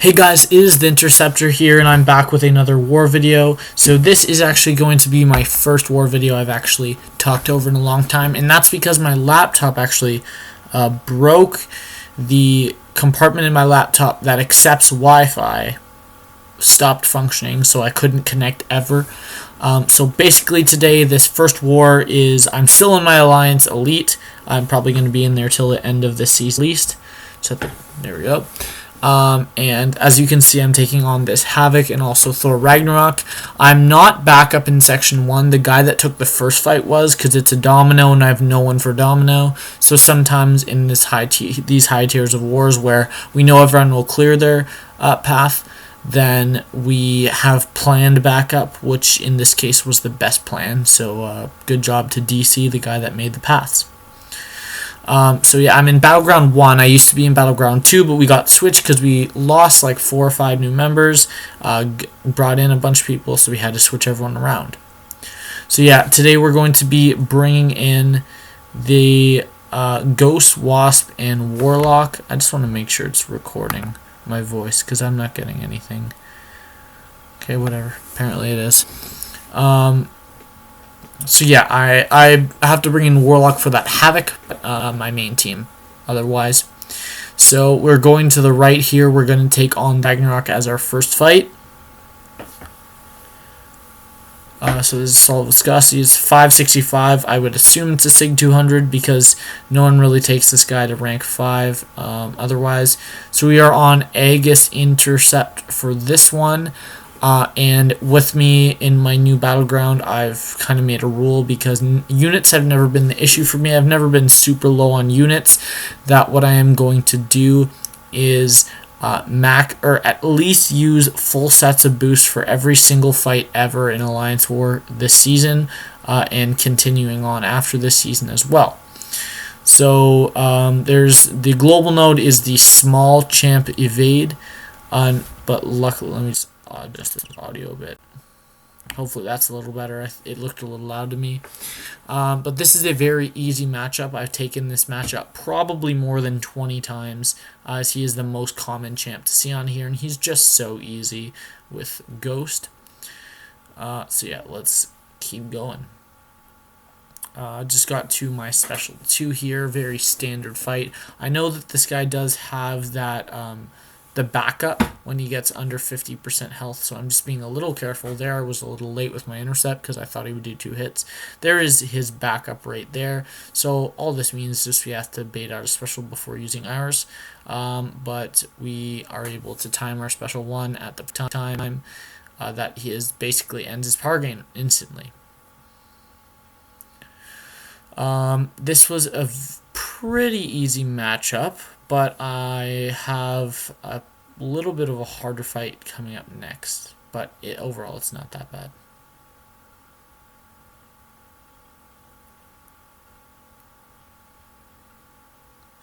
Hey guys, it is the Interceptor here, and I'm back with another war video. So this is actually going to be my first war video I've actually talked over in a long time, and that's because my laptop actually broke. The compartment in my laptop that accepts Wi-Fi stopped functioning, so I couldn't connect ever. So basically today, this first war is, I'm still in my Alliance Elite. I'm probably going to be in there till the end of this season at least. So there we go. And as you can see, I'm taking on this Havoc and also Thor Ragnarok. I'm not back up in Section 1. The guy that took the first fight was, because it's a domino and I have no one for domino. So sometimes in these high tiers of wars where we know everyone will clear their path, then we have planned backup, which in this case was the best plan. So good job to DC, the guy that made the paths. So yeah, I'm in Battleground 1. I used to be in Battleground 2, but we got switched because we lost like 4 or 5 new members, brought in a bunch of people, so we had to switch everyone around. So yeah, today we're going to be bringing in the Ghost, Wasp, and Warlock. I just want to make sure it's recording my voice because I'm not getting anything. Okay, whatever. Apparently it is. So yeah, I have to bring in Warlock for that Havoc, my main team, otherwise. So we're going to the right here. We're going to take on Wagner Rock as our first fight. So this is Assault Viscosity. It's 565. I would assume it's a Sig 200 because no one really takes this guy to rank 5 otherwise. So we are on Aegis Intercept for this one. And with me in my new battleground, I've kind of made a rule because units have never been the issue for me. I've never been super low on units. That what I am going to do is or at least use full sets of boosts for every single fight ever in Alliance War this season, and continuing on after this season as well. So there's the global node is the small champ evade, but luckily let me just adjust this audio a bit. Hopefully that's a little better. It looked a little loud to me. But this is a very easy matchup. I've taken this matchup probably more than 20 times, as he is the most common champ to see on here, and he's just so easy with Ghost. So yeah, let's keep going. Just got to my special 2 here. Very standard fight. I know that this guy does have that the backup when he gets under 50% health, so I'm just being a little careful there. I was a little late with my intercept because I thought he would do 2 hits. There is his backup right there, so all this means is just we have to bait out a special before using ours, but we are able to time our special 1 at the time that he is basically ends his power gain instantly. This was a pretty easy matchup, but I have a little bit of a harder fight coming up next, but overall it's not that bad.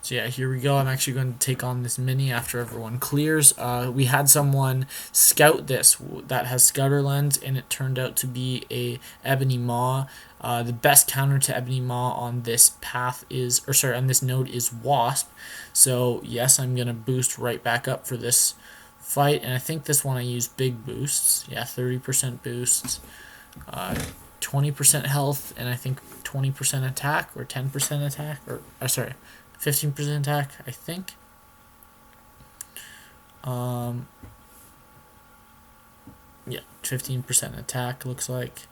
So yeah, here we go. I'm actually going to take on this mini after everyone clears. We had someone scout this that has scouter lens, and it turned out to be a Ebony Maw. The best counter to Ebony Maw on this path is, on this node is Wasp. So yes, I'm gonna boost right back up for this fight, and I think this one I use big boosts. Yeah, 30% boosts, 20% health, and I think 20% attack or 10% attack, or 15% attack, I think. Yeah, 15% attack looks like.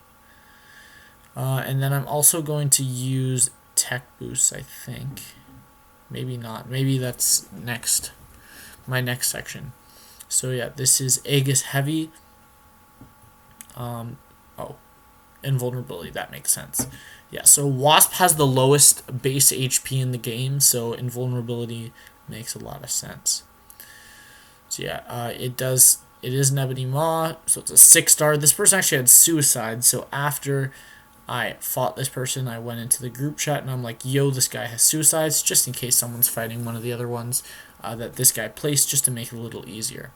And then I'm also going to use tech boosts, I think. Maybe not. Maybe that's my next section. So yeah, this is Aegis Heavy. Invulnerability, that makes sense. Yeah, so Wasp has the lowest base HP in the game, so invulnerability makes a lot of sense. So yeah, it is an Ebony Maw, so it's a 6-star. This person actually had suicide, so after I fought this person, I went into the group chat and I'm like, yo, this guy has suicides, just in case someone's fighting one of the other ones that this guy placed, just to make it a little easier.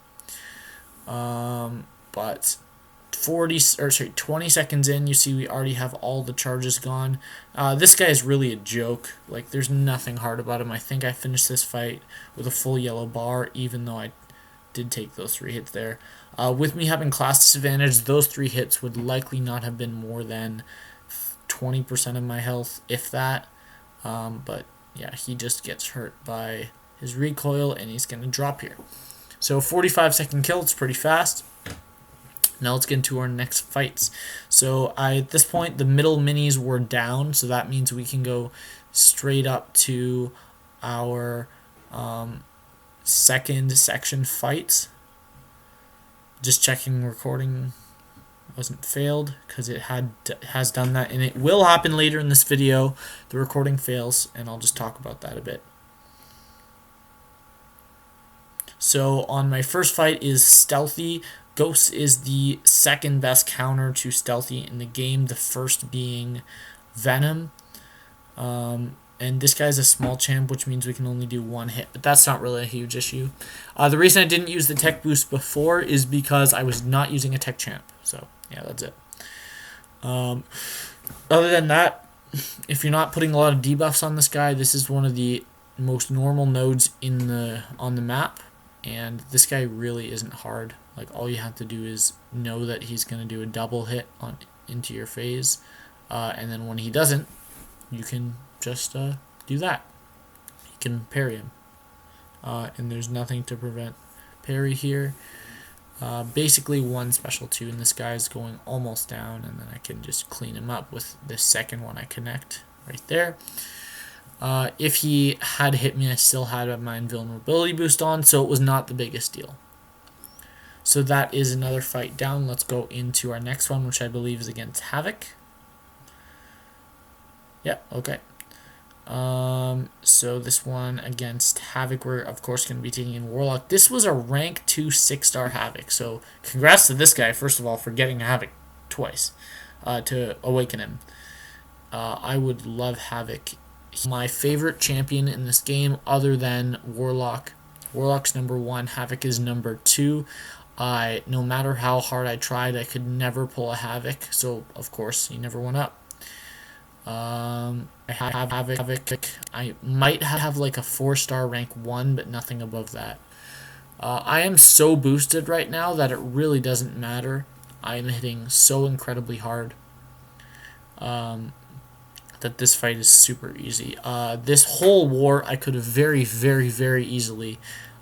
But 20 seconds in, you see we already have all the charges gone. This guy is really a joke. Like, there's nothing hard about him. I think I finished this fight with a full yellow bar, even though I did take those 3 hits there. With me having class disadvantage, those 3 hits would likely not have been more than 20% of my health, if that. But yeah, he just gets hurt by his recoil, and he's going to drop here. So 45-second kill, it's pretty fast. Now let's get into our next fights. So at this point, the middle minis were down, so that means we can go straight up to our second section fights. Just checking recording wasn't failed, because it has done that, and it will happen later in this video. The recording fails, and I'll just talk about that a bit. So on my first fight is Stealthy. Ghost is the second best counter to Stealthy in the game, the first being Venom. And this guy's a small champ, which means we can only do 1 hit, but that's not really a huge issue. The reason I didn't use the tech boost before is because I was not using a tech champ. So yeah, that's it. Other than that, if you're not putting a lot of debuffs on this guy, this is one of the most normal nodes on the map, and this guy really isn't hard. Like, all you have to do is know that he's going to do a double hit into your phase, and then when he doesn't, you can just do that. You can parry him, and there's nothing to prevent parry here. Basically 1 special 2, and this guy's going almost down, and then I can just clean him up with the second one I connect right there. If he had hit me, I still had my invulnerability boost on, so it was not the biggest deal. So that is another fight down. Let's go into our next one, which I believe is against Havoc. Yeah, okay. So this one against Havoc, we're of course going to be taking in Warlock. This was a rank 2 6-star Havoc, so congrats to this guy, first of all, for getting Havoc twice to awaken him. I would love Havoc. He's my favorite champion in this game other than Warlock. Warlock's number 1, Havoc is number 2. No matter how hard I tried, I could never pull a Havoc, so of course he never went up. I have Havoc. I might have like a 4-star rank 1, but nothing above that. I am so boosted right now that it really doesn't matter. I am hitting so incredibly hard that this fight is super easy. This whole war, I could have very, very, very easily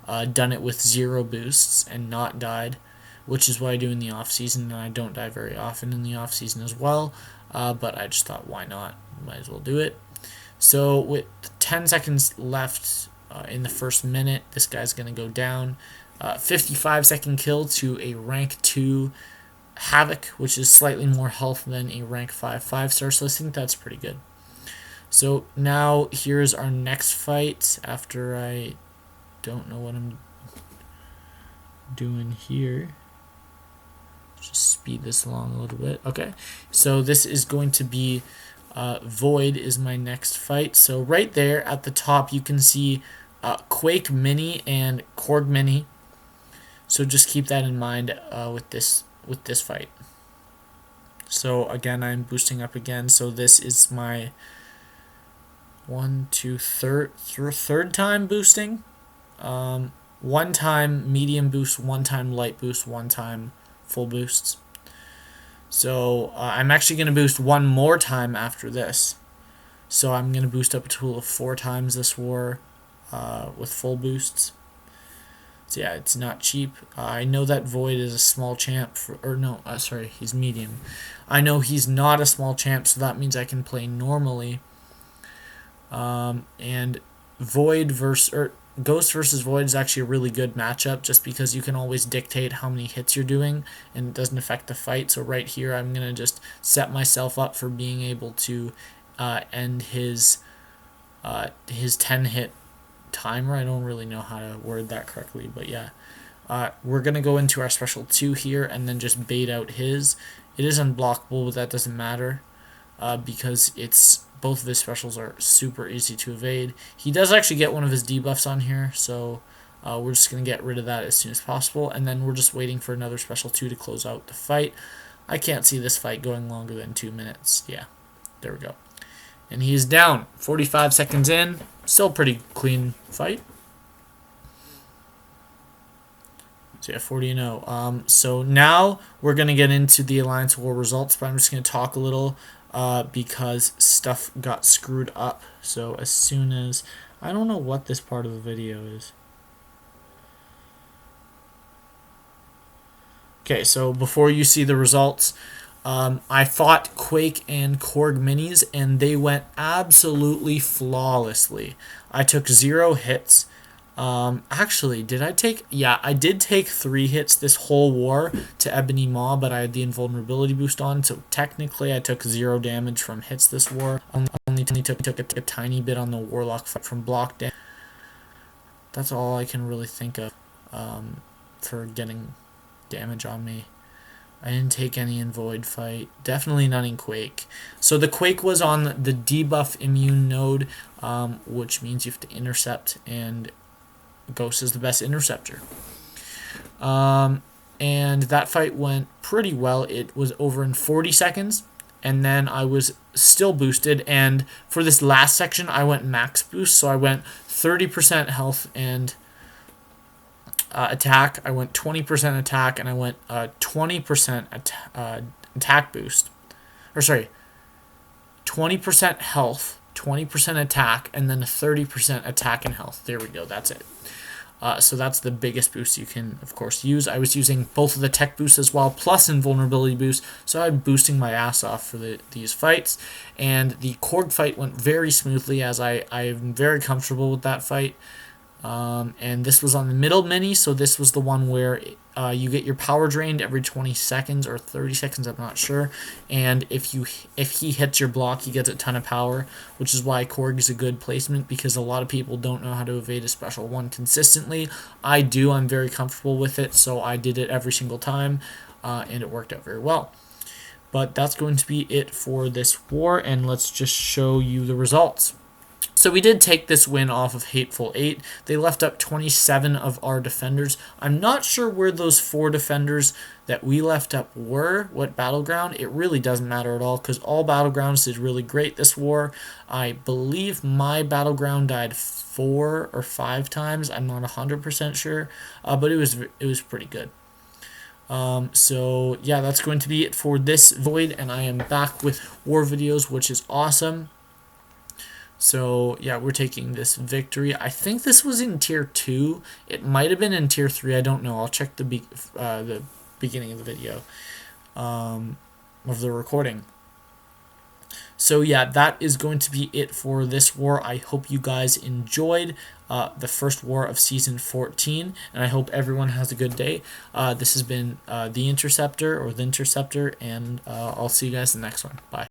done it with 0 boosts and not died, which is what I do in the off-season, and I don't die very often in the off-season as well. But I just thought, why not? Might as well do it. So with 10 seconds left in the first minute, this guy's going to go down. 55-second kill to a rank 2 Havoc, which is slightly more health than a rank 5 5-star, so I think that's pretty good. So now here's our next fight after I don't know what I'm doing here. Just speed this along a little bit. Okay, so this is going to be Void is my next fight. So right there at the top you can see Quake Mini and Korg Mini. So just keep that in mind with this fight. So again, I'm boosting up again. So this is my third time boosting. 1 time medium boost, 1 time light boost, 1 time full boosts. So I'm actually going to boost 1 more time after this. So I'm going to boost up a total of 4 times this war with full boosts. So yeah, it's not cheap. I know that Void is a small champ, he's medium. I know he's not a small champ, so that means I can play normally. And Ghost versus Void is actually a really good matchup, just because you can always dictate how many hits you're doing, and it doesn't affect the fight. So right here, I'm going to just set myself up for being able to end his 10-hit timer. I don't really know how to word that correctly, but yeah. We're going to go into our special 2 here and then just bait out his. It is unblockable, but that doesn't matter because both of his specials are super easy to evade. He does actually get one of his debuffs on here, so we're just going to get rid of that as soon as possible, and then we're just waiting for another special 2 to close out the fight. I can't see this fight going longer than 2 minutes. Yeah, there we go. And he is down. 45 seconds in. Still pretty clean fight. So yeah, 40-0. So now we're gonna get into the Alliance War results, but I'm just gonna talk a little because stuff got screwed up. So as soon as I don't know what this part of the video is. Okay, so before you see the results, I fought Quake and Korg minis, and they went absolutely flawlessly. I took 0 hits. Actually, did I take? Yeah, I did take 3 hits this whole war to Ebony Maw, but I had the invulnerability boost on, so technically I took 0 damage from hits this war. Only took a tiny bit on the Warlock fight from block damage. That's all I can really think of for getting damage on me. I didn't take any in Void fight. Definitely none in Quake. So the Quake was on the debuff immune node, which means you have to intercept, and Ghost is the best interceptor. And that fight went pretty well. It was over in 40 seconds, and then I was still boosted, and for this last section I went max boost, so I went 30% health and attack. I went 20% attack, and I went 20% attack boost. Or sorry, 20% health, 20% attack, and then a 30% attack and health. There we go. That's it. So that's the biggest boost you can, of course, use. I was using both of the tech boosts as well, plus invulnerability boost, so I'm boosting my ass off for these fights. And the Korg fight went very smoothly, as I'm very comfortable with that fight. And this was on the middle mini, so this was the one where you get your power drained every 20 seconds or 30 seconds, I'm not sure. And if he hits your block, he gets a ton of power, which is why Korg is a good placement, because a lot of people don't know how to evade a special one consistently. I do. I'm very comfortable with it, so I did it every single time, and it worked out very well. But that's going to be it for this war, and let's just show you the results. So we did take this win off of Hateful8. They left up 27 of our defenders. I'm not sure where those 4 defenders that we left up were, what battleground. It really doesn't matter at all, because all battlegrounds did really great this war. I believe my battleground died 4 or 5 times. I'm not 100% sure, but it was pretty good. So yeah, that's going to be it for this void, and I am back with war videos, which is awesome. So yeah, we're taking this victory. I think this was in tier 2. It might have been in tier 3. I don't know. I'll check the beginning of the video of the recording. So yeah, that is going to be it for this war. I hope you guys enjoyed the first war of season 14, and I hope everyone has a good day. This has been the Interceptor, and I'll see you guys in the next one. Bye.